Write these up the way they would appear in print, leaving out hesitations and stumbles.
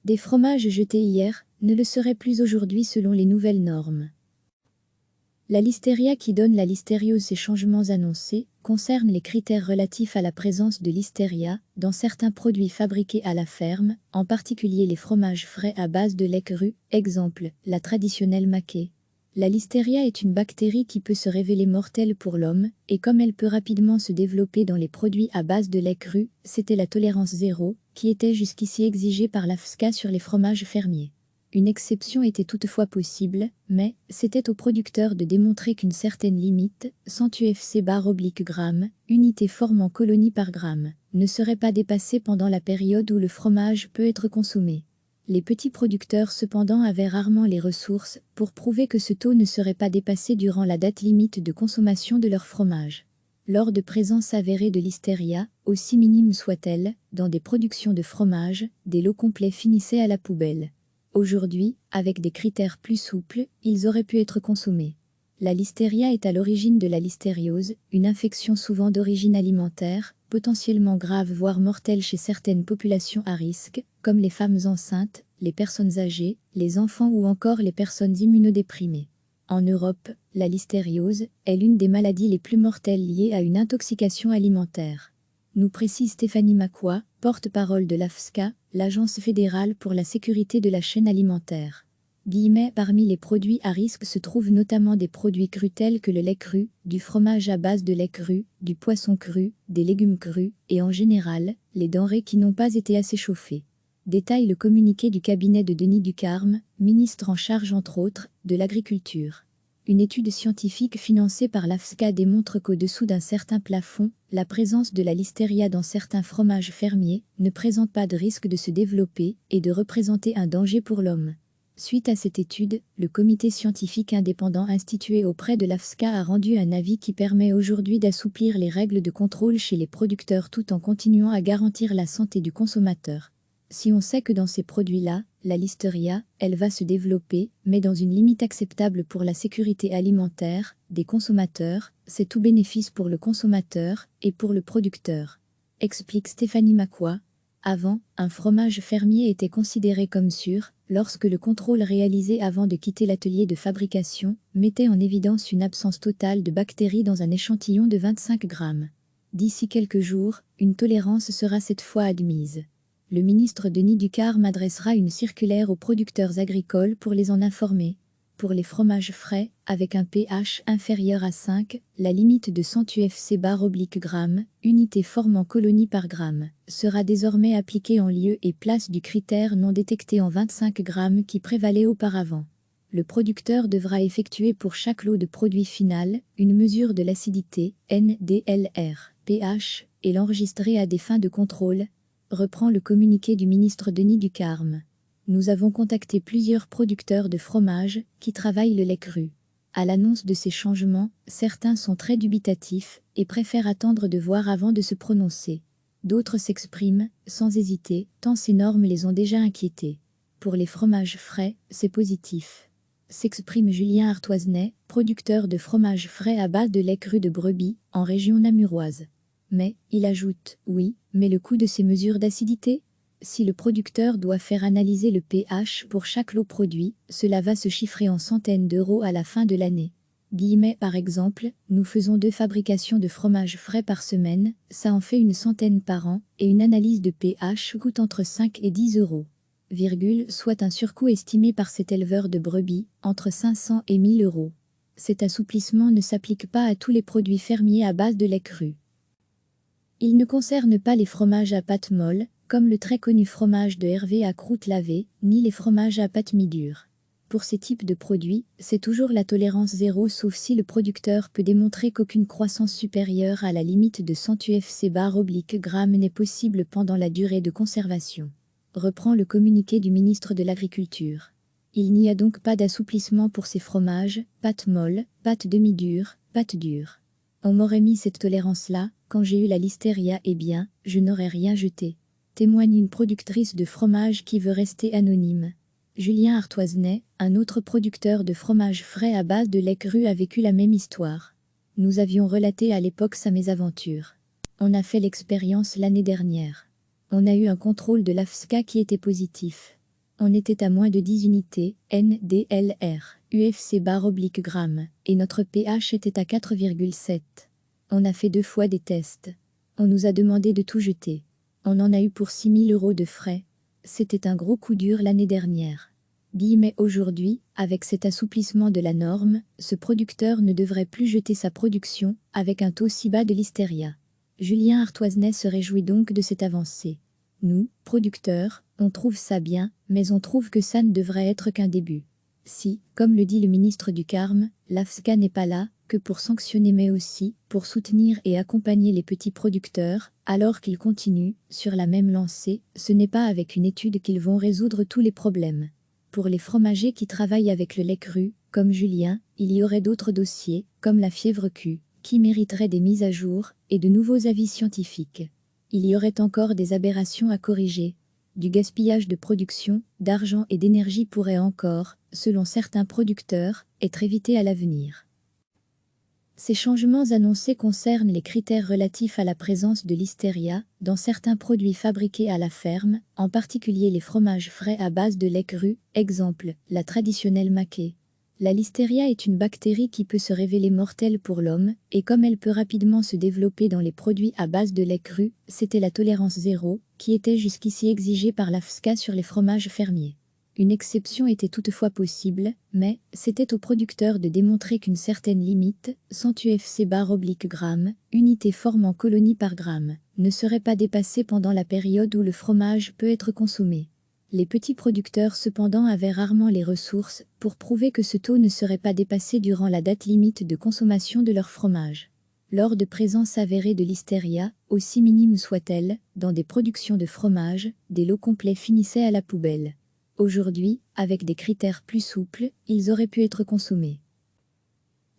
Des fromages jetés hier ne le seraient plus aujourd'hui selon les nouvelles normes. La listeria qui donne la listériose. Ces changements annoncés concernent les critères relatifs à la présence de listeria dans certains produits fabriqués à la ferme, en particulier les fromages frais à base de lait cru, exemple, la traditionnelle maquée. La listeria est une bactérie qui peut se révéler mortelle pour l'homme, et comme elle peut rapidement se développer dans les produits à base de lait cru, c'était la tolérance zéro, qui était jusqu'ici exigée par l'AFSCA sur les fromages fermiers. Une exception était toutefois possible, mais c'était au producteur de démontrer qu'une certaine limite, 100 UFC/g, unité formant colonie par gramme, ne serait pas dépassée pendant la période où le fromage peut être consommé. Les petits producteurs cependant avaient rarement les ressources pour prouver que ce taux ne serait pas dépassé durant la date limite de consommation de leur fromage. Lors de présence avérée de listeria, aussi minime soit-elle, dans des productions de fromage, des lots complets finissaient à la poubelle. Aujourd'hui, avec des critères plus souples, ils auraient pu être consommés. La listeria est à l'origine de la listériose, une infection souvent d'origine alimentaire, potentiellement grave voire mortelle chez certaines populations à risque, comme les femmes enceintes, les personnes âgées, les enfants ou encore les personnes immunodéprimées. En Europe, la listériose est l'une des maladies les plus mortelles liées à une intoxication alimentaire. Nous précise Stéphanie Macois, porte-parole de l'AFSCA, l'Agence fédérale pour la sécurité de la chaîne alimentaire. Parmi les produits à risque se trouvent notamment des produits crus tels que le lait cru, du fromage à base de lait cru, du poisson cru, des légumes crus, et en général, les denrées qui n'ont pas été assez chauffées. Détaille le communiqué du cabinet de Denis Ducarme, ministre en charge entre autres, de l'agriculture. Une étude scientifique financée par l'AFSCA démontre qu'au-dessous d'un certain plafond, la présence de la listeria dans certains fromages fermiers ne présente pas de risque de se développer et de représenter un danger pour l'homme. Suite à cette étude, le comité scientifique indépendant institué auprès de l'AFSCA a rendu un avis qui permet aujourd'hui d'assouplir les règles de contrôle chez les producteurs tout en continuant à garantir la santé du consommateur. Si on sait que dans ces produits-là, la listeria, elle va se développer, mais dans une limite acceptable pour la sécurité alimentaire des consommateurs, c'est tout bénéfice pour le consommateur et pour le producteur. Explique Stéphanie Macois. Avant, un fromage fermier était considéré comme sûr, lorsque le contrôle réalisé avant de quitter l'atelier de fabrication mettait en évidence une absence totale de bactéries dans un échantillon de 25 grammes. D'ici quelques jours, une tolérance sera cette fois admise. Le ministre Denis Ducarme adressera une circulaire aux producteurs agricoles pour les en informer. Pour les fromages frais, avec un pH inférieur à 5, la limite de 100 UFC/g, unité formant colonie par gramme, sera désormais appliquée en lieu et place du critère non détecté en 25 grammes qui prévalait auparavant. Le producteur devra effectuer pour chaque lot de produit final une mesure de l'acidité, NDLR, pH, et l'enregistrer à des fins de contrôle, reprend le communiqué du ministre Denis Ducarme. Nous avons contacté plusieurs producteurs de fromage qui travaillent le lait cru. À l'annonce de ces changements, certains sont très dubitatifs et préfèrent attendre de voir avant de se prononcer. D'autres s'expriment, sans hésiter, tant ces normes les ont déjà inquiétés. Pour les fromages frais, c'est positif. S'exprime Julien Artoisenet, producteur de fromage frais à base de lait cru de brebis, en région namuroise. Mais, il ajoute, oui, mais le coût de ces mesures d'acidité ? Si le producteur doit faire analyser le pH pour chaque lot produit, cela va se chiffrer en centaines d'euros à la fin de l'année. Par exemple, nous faisons 2 fabrications de fromage frais par semaine, ça en fait une centaine par an, et une analyse de pH coûte entre 5 et 10 euros. Soit un surcoût estimé par cet éleveur de brebis, entre 500 et 1000 euros. Cet assouplissement ne s'applique pas à tous les produits fermiers à base de lait cru. Il ne concerne pas les fromages à pâte molle, comme le très connu fromage de Hervé à croûte lavée, ni les fromages à pâte mi-dure. Pour ces types de produits, c'est toujours la tolérance zéro sauf si le producteur peut démontrer qu'aucune croissance supérieure à la limite de 100 UFC/g n'est possible pendant la durée de conservation. Reprend le communiqué du ministre de l'Agriculture. Il n'y a donc pas d'assouplissement pour ces fromages, pâte molle, pâte demi-dure, pâte dure. On m'aurait mis cette tolérance-là, quand j'ai eu la listeria, eh bien, je n'aurais rien jeté. Témoigne une productrice de fromage qui veut rester anonyme. Julien Artoisenet, un autre producteur de fromage frais à base de lait cru, a vécu la même histoire. Nous avions relaté à l'époque sa mésaventure. On a fait l'expérience l'année dernière. On a eu un contrôle de l'AFSCA qui était positif. On était à moins de 10 unités, NDLR, UFC/g, et notre pH était à 4,7. On a fait 2 fois des tests. On nous a demandé de tout jeter. On en a eu pour 6 000 € de frais. C'était un gros coup dur l'année dernière. Aujourd'hui, avec cet assouplissement de la norme, ce producteur ne devrait plus jeter sa production avec un taux si bas de listeria. Julien Arthoisenay se réjouit donc de cette avancée. Nous, producteurs, on trouve ça bien, mais on trouve que ça ne devrait être qu'un début. Si, comme le dit le ministre du Carme, l'AFSCA n'est pas là que pour sanctionner mais aussi pour soutenir et accompagner les petits producteurs, alors qu'ils continuent, sur la même lancée, ce n'est pas avec une étude qu'ils vont résoudre tous les problèmes. Pour les fromagers qui travaillent avec le lait cru, comme Julien, il y aurait d'autres dossiers, comme la fièvre Q, qui mériteraient des mises à jour et de nouveaux avis scientifiques. Il y aurait encore des aberrations à corriger. Du gaspillage de production, d'argent et d'énergie pourrait encore, selon certains producteurs, être évité à l'avenir. Ces changements annoncés concernent les critères relatifs à la présence de listeria dans certains produits fabriqués à la ferme, en particulier les fromages frais à base de lait cru, exemple, la traditionnelle maquée. La listeria est une bactérie qui peut se révéler mortelle pour l'homme, et comme elle peut rapidement se développer dans les produits à base de lait cru, c'était la tolérance zéro, qui était jusqu'ici exigée par l'AFSCA sur les fromages fermiers. Une exception était toutefois possible, mais c'était au producteur de démontrer qu'une certaine limite, 100 UFC/g, unité formant colonie par gramme, ne serait pas dépassée pendant la période où le fromage peut être consommé. Les petits producteurs cependant avaient rarement les ressources pour prouver que ce taux ne serait pas dépassé durant la date limite de consommation de leur fromage. Lors de présence avérée de listeria, aussi minime soit-elle, dans des productions de fromage, des lots complets finissaient à la poubelle. Aujourd'hui, avec des critères plus souples, ils auraient pu être consommés.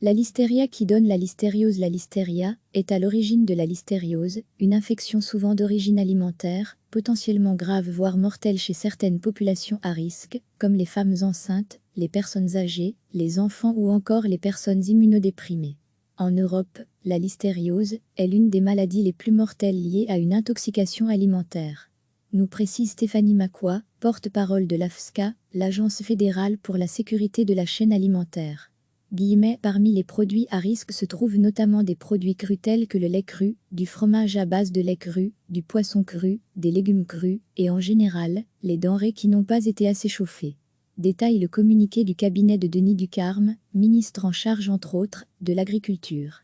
La listeria qui donne la listériose. La listeria est à l'origine de la listériose, une infection souvent d'origine alimentaire, potentiellement grave voire mortelle chez certaines populations à risque, comme les femmes enceintes, les personnes âgées, les enfants ou encore les personnes immunodéprimées. En Europe, la listériose est l'une des maladies les plus mortelles liées à une intoxication alimentaire. Nous précise Stéphanie Maquois, porte-parole de l'AFSCA, l'Agence fédérale pour la sécurité de la chaîne alimentaire. Parmi les produits à risque se trouvent notamment des produits crus tels que le lait cru, du fromage à base de lait cru, du poisson cru, des légumes crus, et en général, les denrées qui n'ont pas été assez chauffées. Détaille le communiqué du cabinet de Denis Ducarme, ministre en charge entre autres, de l'agriculture.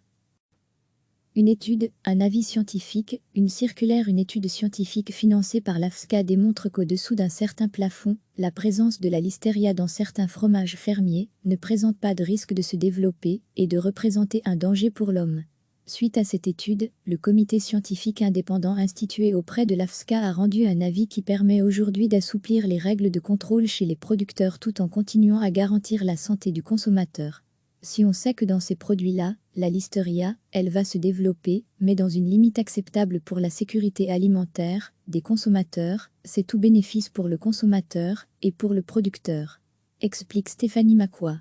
Une étude, un avis scientifique, une circulaire. Une étude scientifique financée par l'AFSCA démontre qu'au-dessous d'un certain plafond, la présence de la listeria dans certains fromages fermiers ne présente pas de risque de se développer et de représenter un danger pour l'homme. Suite à cette étude, le comité scientifique indépendant institué auprès de l'AFSCA a rendu un avis qui permet aujourd'hui d'assouplir les règles de contrôle chez les producteurs tout en continuant à garantir la santé du consommateur. Si on sait que dans ces produits-là, la listeria, elle va se développer, mais dans une limite acceptable pour la sécurité alimentaire des consommateurs, c'est tout bénéfice pour le consommateur et pour le producteur. Explique Stéphanie Maquois.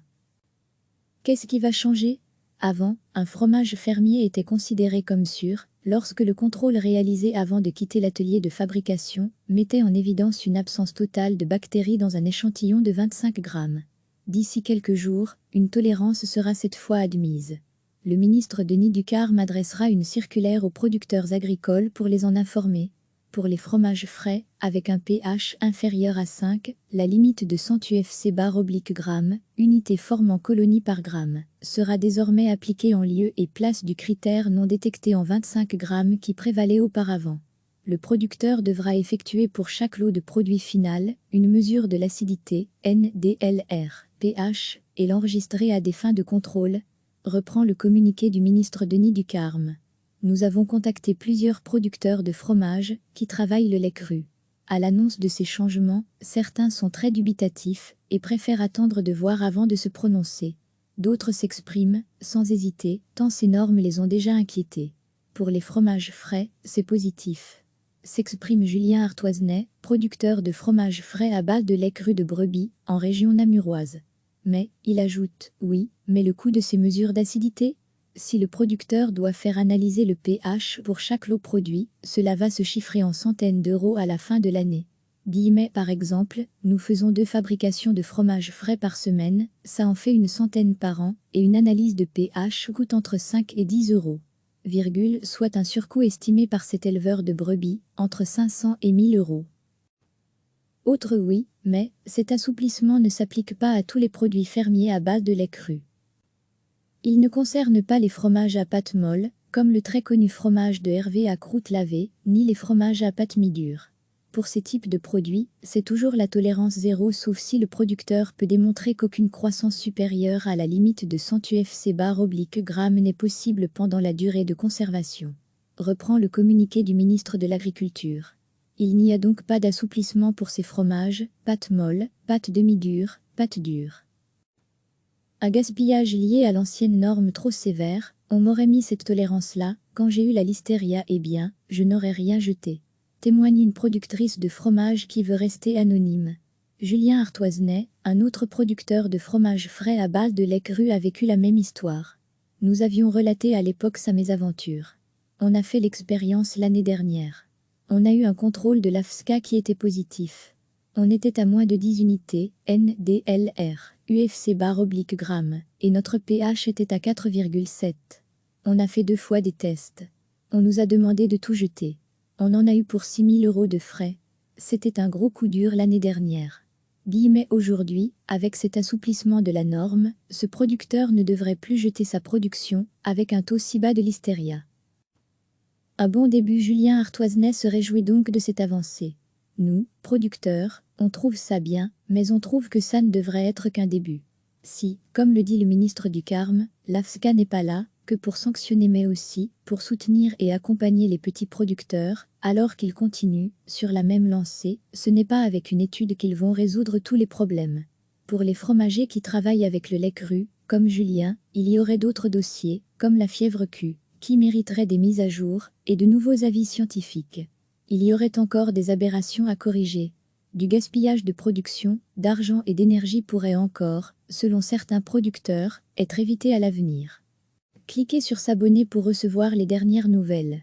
Qu'est-ce qui va changer ? Avant, un fromage fermier était considéré comme sûr, lorsque le contrôle réalisé avant de quitter l'atelier de fabrication mettait en évidence une absence totale de bactéries dans un échantillon de 25 grammes. D'ici quelques jours, une tolérance sera cette fois admise. Le ministre Denis Ducarme adressera une circulaire aux producteurs agricoles pour les en informer. Pour les fromages frais, avec un pH inférieur à 5, la limite de 100 UFC/g, unité formant colonie par gramme, sera désormais appliquée en lieu et place du critère non détecté en 25 grammes qui prévalait auparavant. Le producteur devra effectuer pour chaque lot de produit final une mesure de l'acidité, NDLR, pH, et l'enregistrer à des fins de contrôle, reprend le communiqué du ministre Denis Ducarme. Nous avons contacté plusieurs producteurs de fromage qui travaillent le lait cru. À l'annonce de ces changements, certains sont très dubitatifs et préfèrent attendre de voir avant de se prononcer. D'autres s'expriment, sans hésiter, tant ces normes les ont déjà inquiétés. Pour les fromages frais, c'est positif. S'exprime Julien Arthoisenay, producteur de fromage frais à base de lait cru de brebis, en région namuroise. Mais, il ajoute, oui, mais le coût de ces mesures d'acidité ? Si le producteur doit faire analyser le pH pour chaque lot produit, cela va se chiffrer en centaines d'euros à la fin de l'année. Par exemple, nous faisons 2 fabrications de fromage frais par semaine, ça en fait une centaine par an, et une analyse de pH coûte entre 5 et 10 euros, soit un surcoût estimé par cet éleveur de brebis, entre 500 et 1000 euros. Autre oui, mais cet assouplissement ne s'applique pas à tous les produits fermiers à base de lait cru. Il ne concerne pas les fromages à pâte molle, comme le très connu fromage de Hervé à croûte lavée, ni les fromages à pâte mi-dure. Pour ces types de produits, c'est toujours la tolérance zéro sauf si le producteur peut démontrer qu'aucune croissance supérieure à la limite de 100 UFC/g n'est possible pendant la durée de conservation. Reprend le communiqué du ministre de l'Agriculture. Il n'y a donc pas d'assouplissement pour ces fromages, pâte molle, pâte demi-dure, pâte dure. Un gaspillage lié à l'ancienne norme trop sévère, on m'aurait mis cette tolérance-là, quand j'ai eu la listeria, eh bien, je n'aurais rien jeté. Témoigne une productrice de fromage qui veut rester anonyme. Julien Arthoisenet, un autre producteur de fromage frais à base de lait cru, a vécu la même histoire. Nous avions relaté à l'époque sa mésaventure. On a fait l'expérience l'année dernière. On a eu un contrôle de l'AFSCA qui était positif. On était à moins de 10 unités, NDLR, UFC/g, et notre pH était à 4,7. On a fait 2 fois des tests. On nous a demandé de tout jeter. On en a eu pour 6 000 euros de frais. C'était un gros coup dur l'année dernière. Aujourd'hui, avec cet assouplissement de la norme, ce producteur ne devrait plus jeter sa production, avec un taux si bas de listeria. Un bon début. Julien Arthoisenet se réjouit donc de cette avancée. Nous, producteurs, on trouve ça bien, mais on trouve que ça ne devrait être qu'un début. Si, comme le dit le ministre du Carme, l'AFSCA n'est pas là que pour sanctionner mais aussi pour soutenir et accompagner les petits producteurs, alors qu'ils continuent, sur la même lancée, ce n'est pas avec une étude qu'ils vont résoudre tous les problèmes. Pour les fromagers qui travaillent avec le lait cru, comme Julien, il y aurait d'autres dossiers, comme la fièvre Q, qui mériteraient des mises à jour et de nouveaux avis scientifiques. Il y aurait encore des aberrations à corriger. Du gaspillage de production, d'argent et d'énergie pourrait encore, selon certains producteurs, être évité à l'avenir. Cliquez sur s'abonner pour recevoir les dernières nouvelles.